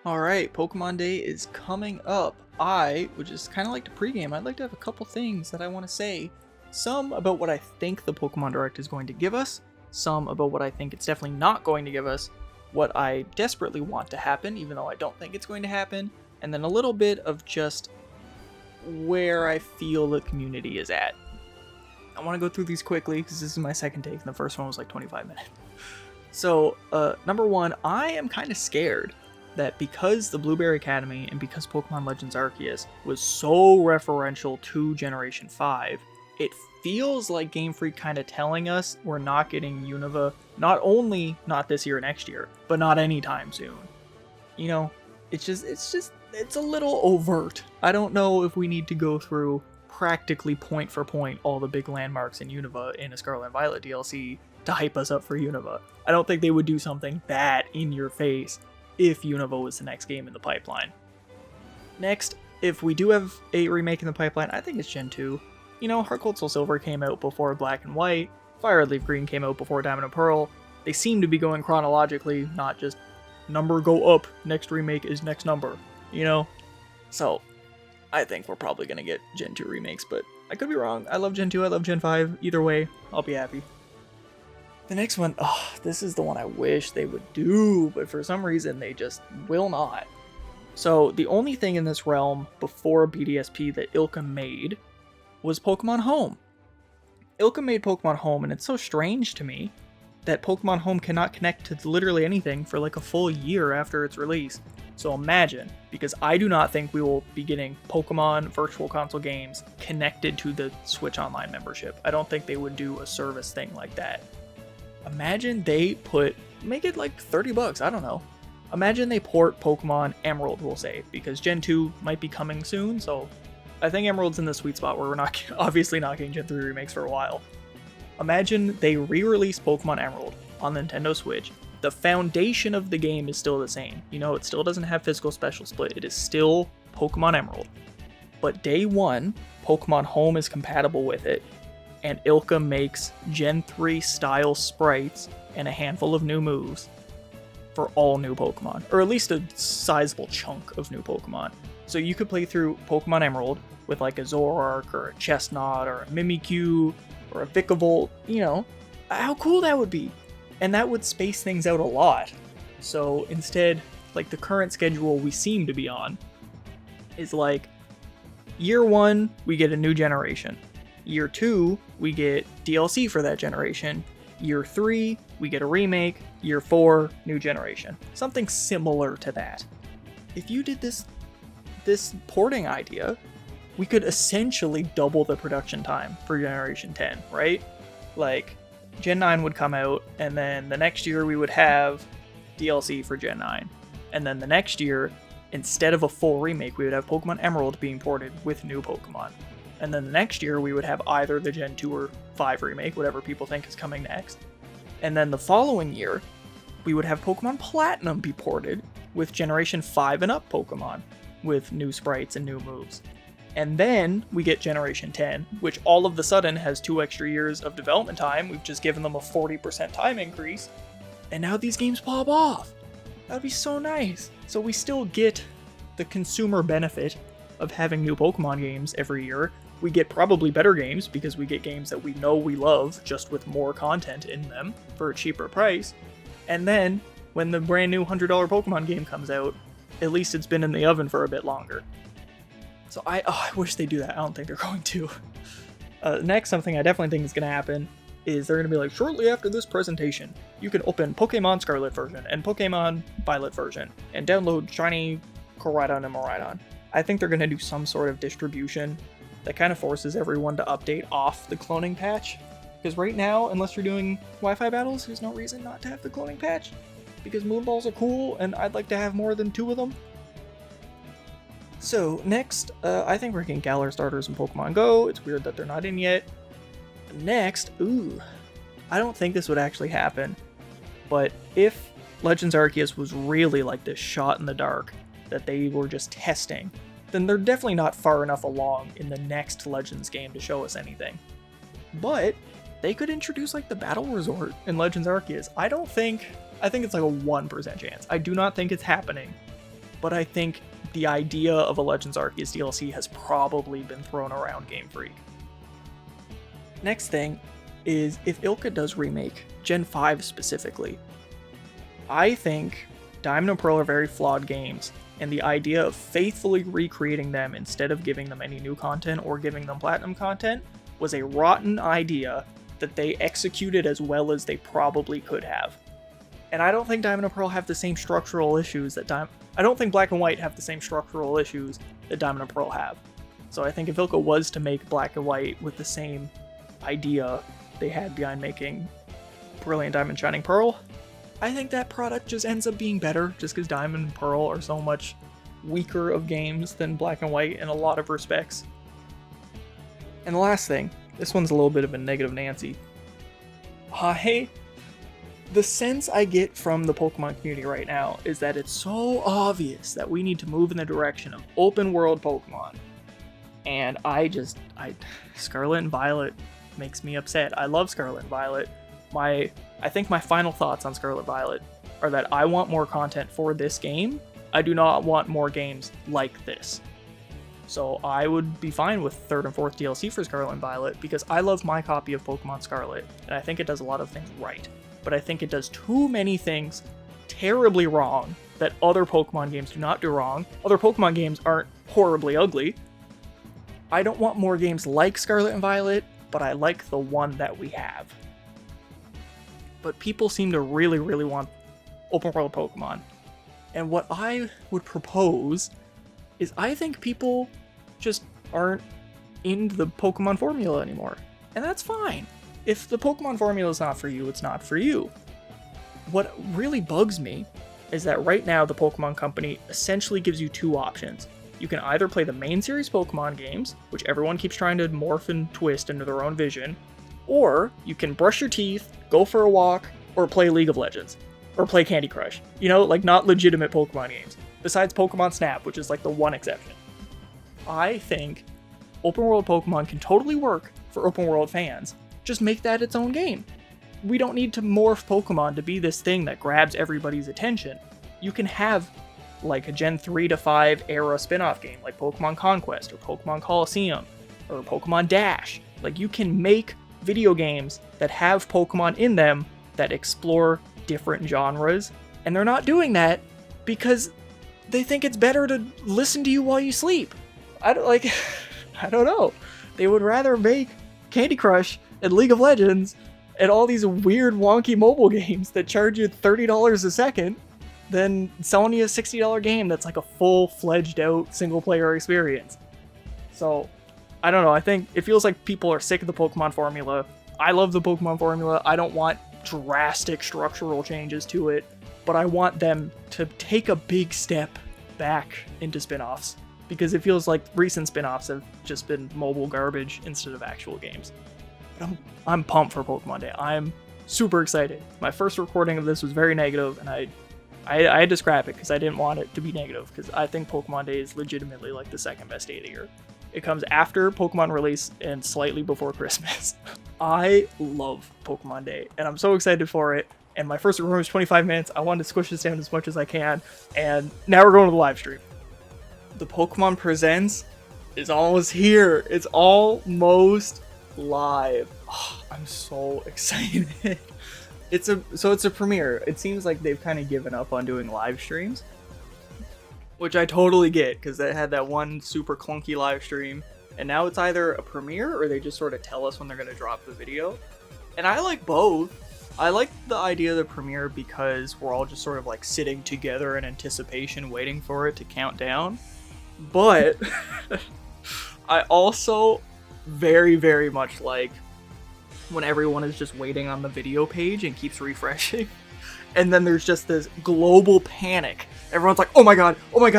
Alright, Pokemon Day is coming up. I would just kind of like to pregame. I'd like to have a couple things that I want to say. Some about what I think the Pokemon Direct is going to give us, some about what I think it's definitely not going to give us, what I desperately want to happen, even though I don't think it's going to happen, and then a little bit of just where I feel the community is at. I want to go through these quickly because this is my second take, and the first one was like 25 minutes. So, number one, I am kind of scared that because the Blueberry Academy and because Pokemon Legends Arceus was so referential to Generation 5, it feels like Game Freak kind of telling us we're not getting Unova, not only not this year or next year, but not anytime soon. You know, it's a little overt. I don't know if we need to go through practically point for point all the big landmarks in Unova in a Scarlet and Violet DLC to hype us up for Unova. I don't think they would do something that in your face if Unova was the next game in the pipeline. Next, if we do have a remake in the pipeline, I think it's Gen 2. You know, Heart Gold Soul Silver came out before Black and White, Fire Red Leaf Green came out before Diamond and Pearl. They seem to be going chronologically, not just number go up, next remake is next number, you know? So, I think we're probably going to get Gen 2 remakes, but I could be wrong. I love Gen 2, I love Gen 5. Either way, I'll be happy. The next one, this is the one I wish they would do, but for some reason they just will not. So the only thing in this realm before BDSP that Ilka made was Pokemon Home. Ilka made Pokemon Home, and it's so strange to me that Pokemon Home cannot connect to literally anything for like a full year after its release. So imagine, because I do not think we will be getting Pokemon Virtual Console games connected to the Switch Online membership. I don't think they would do a service thing like that. Imagine they make it like $30, I don't know. Imagine they port Pokemon Emerald, we'll say, because Gen 2 might be coming soon, so I think Emerald's in the sweet spot where we're obviously not getting Gen 3 remakes for a while. Imagine they re-release Pokemon Emerald on Nintendo Switch. The foundation of the game is still the same. You know, it still doesn't have physical special split. It is still Pokemon Emerald. But day one, Pokemon Home is compatible with it, and Ilka makes Gen 3 style sprites and a handful of new moves for all new Pokemon, or at least a sizable chunk of new Pokemon. So you could play through Pokemon Emerald with like a Zoroark or a Chestnut or a Mimikyu or a Vikavolt, you know, how cool that would be. And that would space things out a lot. So instead, like the current schedule we seem to be on is like year one, we get a new generation. Year 2, we get DLC for that generation. Year 3, we get a remake. Year 4, new generation. Something similar to that. If you did this porting idea, we could essentially double the production time for Generation 10, right? Like, Gen 9 would come out, and then the next year we would have DLC for Gen 9. And then the next year, instead of a full remake, we would have Pokemon Emerald being ported with new Pokemon. And then the next year, we would have either the Gen 2 or 5 remake, whatever people think is coming next. And then the following year, we would have Pokemon Platinum be ported with Generation 5 and up Pokemon, with new sprites and new moves. And then we get Generation 10, which all of a sudden has 2 extra years of development time. We've just given them a 40% time increase. And now these games pop off. That'd be so nice. So we still get the consumer benefit of having new Pokemon games every year. We get probably better games because we get games that we know we love just with more content in them for a cheaper price. And then when the brand new $100 Pokemon game comes out, at least it's been in the oven for a bit longer. So I wish they do that. I don't think they're going to. Next, something I definitely think is going to happen is they're going to be like, shortly after this presentation, you can open Pokemon Scarlet version and Pokemon Violet version and download Shiny Koraidon and Miraidon. I think they're going to do some sort of distribution that kind of forces everyone to update off the cloning patch. Because right now, unless you're doing Wi-Fi battles, there's no reason not to have the cloning patch. Because Moonballs are cool, and I'd like to have more than 2 of them. So, next, I think we're getting Galar starters in Pokemon Go. It's weird that they're not in yet. Next, I don't think this would actually happen. But if Legends Arceus was really like this shot in the dark that they were just testing, then they're definitely not far enough along in the next Legends game to show us anything. But they could introduce like the Battle Resort in Legends Arceus. I think it's like a 1% chance. I do not think it's happening. but I think the idea of a Legends Arceus DLC has probably been thrown around Game Freak. Next thing is, if Ilka does remake Gen 5 specifically, I think Diamond and Pearl are very flawed games, and the idea of faithfully recreating them instead of giving them any new content or giving them platinum content was a rotten idea that they executed as well as they probably could have. And I don't think Diamond and Pearl have the same structural issues that I don't think Black and White have the same structural issues that Diamond and Pearl have. So I think if Ilka was to make Black and White with the same idea they had behind making Brilliant Diamond Shining Pearl, I think that product just ends up being better, just because Diamond and Pearl are so much weaker of games than Black and White in a lot of respects. And the last thing, this one's a little bit of a negative Nancy. The sense I get from the Pokemon community right now is that it's so obvious that we need to move in the direction of open world Pokemon. And Scarlet and Violet makes me upset. I love Scarlet and Violet. I think my final thoughts on Scarlet Violet are that I want more content for this game. I do not want more games like this. So I would be fine with 3rd and 4th DLC for Scarlet and Violet, because I love my copy of Pokemon Scarlet, and I think it does a lot of things right. But I think it does too many things terribly wrong that other Pokemon games do not do wrong. Other Pokemon games aren't horribly ugly. I don't want more games like Scarlet and Violet, but I like the one that we have. But people seem to really, really want open world Pokemon. And what I would propose is, I think people just aren't in the Pokemon formula anymore. And that's fine. If the Pokemon formula is not for you, it's not for you. What really bugs me is that right now the Pokemon Company essentially gives you two options. You can either play the main series Pokemon games, which everyone keeps trying to morph and twist into their own vision, or you can brush your teeth, go for a walk, or play League of Legends, or play Candy Crush. You know, like not legitimate Pokemon games, besides Pokemon Snap, which is like the one exception. I think open world Pokemon can totally work for open world fans. Just make that its own game. We don't need to morph Pokemon to be this thing that grabs everybody's attention. You can have like a Gen 3 to 5 era spin-off game like Pokemon Conquest or Pokemon Coliseum or Pokemon Dash. Like, you can make video games that have Pokemon in them that explore different genres, and they're not doing that because they think it's better to listen to you while you sleep. I don't know. They would rather make Candy Crush and League of Legends and all these weird wonky mobile games that charge you $30 a second than selling you a $60 game that's like a full-fledged out single-player experience. So, I don't know, I think it feels like people are sick of the Pokemon formula. I love the Pokemon formula. I don't want drastic structural changes to it, but I want them to take a big step back into spin-offs, because it feels like recent spin-offs have just been mobile garbage instead of actual games. But I'm pumped for Pokemon Day. I'm super excited. My first recording of this was very negative, and I had to scrap it because I didn't want it to be negative, because I think Pokemon Day is legitimately like the second best day of the year. It comes after Pokemon release and slightly before Christmas. I love Pokemon Day, and I'm so excited for it. And my first recording was 25 minutes. I wanted to squish this down as much as I can, and now we're going to the live stream. The Pokemon Presents is almost here. It's almost live. Oh, I'm so excited. It's a premiere. It seems like they've kind of given up on doing live streams, which I totally get, because they had that one super clunky live stream, and now it's either a premiere or they just sort of tell us when they're going to drop the video. And I like both. I like the idea of the premiere because we're all just sort of like sitting together in anticipation, waiting for it to count down. But I also very, very much like when everyone is just waiting on the video page and keeps refreshing, and then there's just this global panic. Everyone's like, oh my god,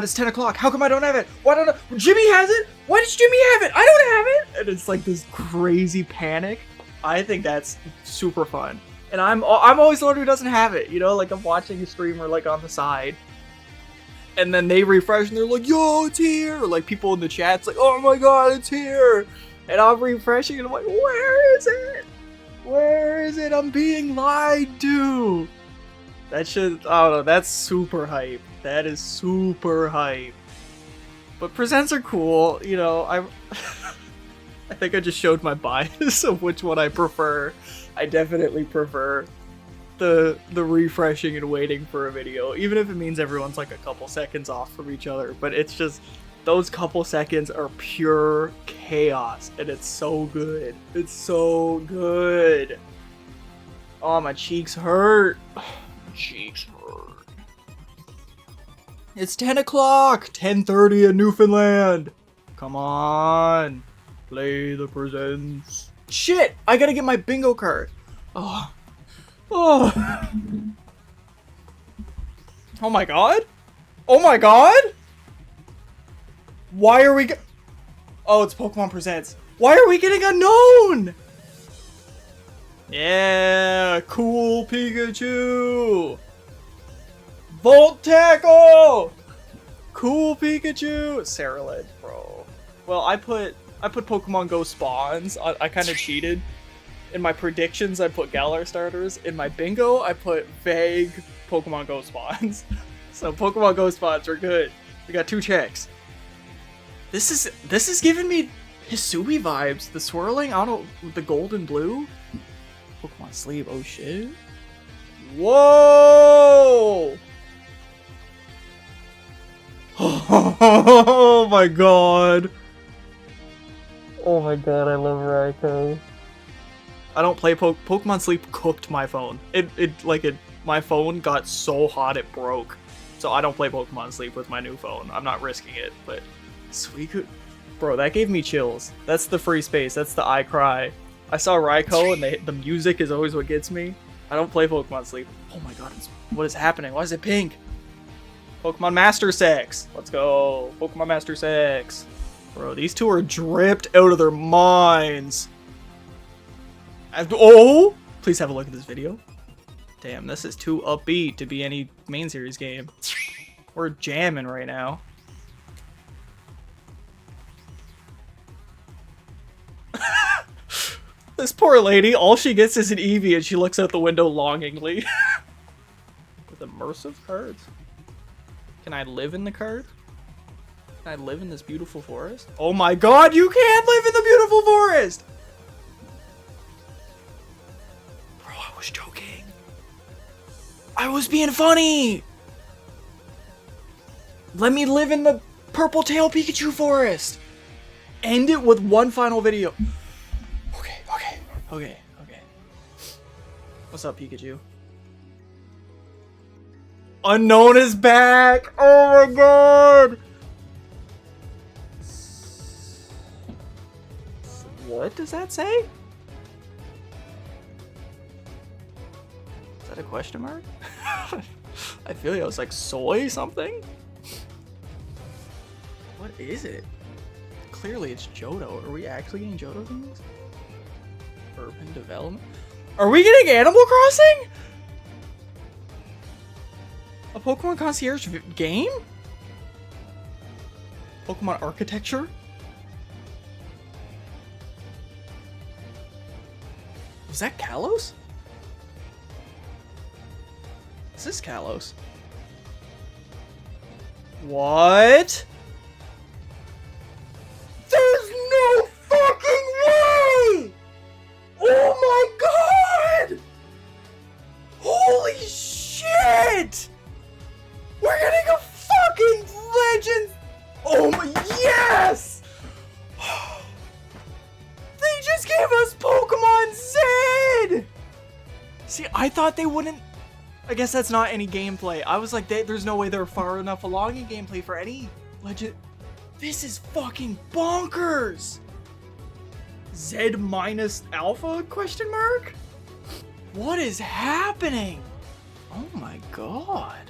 it's 10 o'clock, how come I don't have it? Why don't I? Jimmy has it? Why does Jimmy have it? I don't have it! And it's like this crazy panic. I think that's super fun. And I'm always the one who doesn't have it, you know? Like, I'm watching a streamer, like, on the side, and then they refresh and they're like, yo, it's here! Or, like, people in the chat's like, oh my god, it's here! And I'm refreshing and I'm like, where is it? Where is it? I'm being lied to! That shit, I don't know, that's super hype. That is super hype. But presents are cool, you know, I think I just showed my bias of which one I prefer. I definitely prefer the refreshing and waiting for a video, even if it means everyone's like a couple seconds off from each other. But it's just, those couple seconds are pure chaos, and it's so good. It's so good. Oh, my cheeks hurt. My cheeks hurt. It's 10 o'clock! 10:30 in Newfoundland! Come on! Play the presents. Shit! I gotta get my bingo card. Oh. Oh. Oh my god? Oh my god? Why are we Oh, it's Pokemon Presents. Why are we getting unknown? Yeah, cool Pikachu. Volt Tackle. Cool Pikachu. Saraled, bro. Well, I put Pokemon Go spawns. I kind of cheated. In my predictions, I put Galar starters. In my bingo, I put vague Pokemon Go spawns. So Pokemon Go spawns are good. We got 2 checks. This is giving me Hisui vibes. The swirling, I don't know, the gold and blue. Pokemon Sleep, oh shit. Whoa! Oh my god. Oh my god, I love Raikou. I don't play Pokemon Sleep cooked my phone. My phone got so hot it broke. So I don't play Pokemon Sleep with my new phone. I'm not risking it, but Suicune, bro, that gave me chills. That's the free space. That's the I cry. I saw Raikou and the music is always what gets me. I don't play Pokemon Sleep. Oh my god, what is happening? Why is it pink? Pokemon Master Sex. Let's go. Pokemon Master Sex. Bro, these two are dripped out of their minds. Oh! Please have a look at this video. Damn, this is too upbeat to be any main series game. We're jamming right now. This poor lady, all she gets is an Eevee and she looks out the window longingly. With immersive cards. Can I live in the card? Can I live in this beautiful forest? Oh my god, you can't live in the beautiful forest! Bro, I was joking. I was being funny! Let me live in the purple tail Pikachu forest! End it with one final video. Okay. What's up, Pikachu? Unknown is back! Oh my god! What does that say? Is that a question mark? I feel like it was like soy something? What is it? Clearly it's Johto. Are we actually getting Johto things? Urban development? Are we getting Animal Crossing? A Pokemon Concierge game? Pokemon Architecture? Was that Kalos? Is this Kalos? What? There's no fucking way! Oh my god! Holy shit! We're getting a fucking legend! Oh my, yes! They just gave us Pokemon Z! See, I thought they wouldn't... I guess that's not any gameplay. I was like, there's no way they're far enough along in gameplay for any legend. This is fucking bonkers! Z minus alpha question mark? What is happening? Oh my god.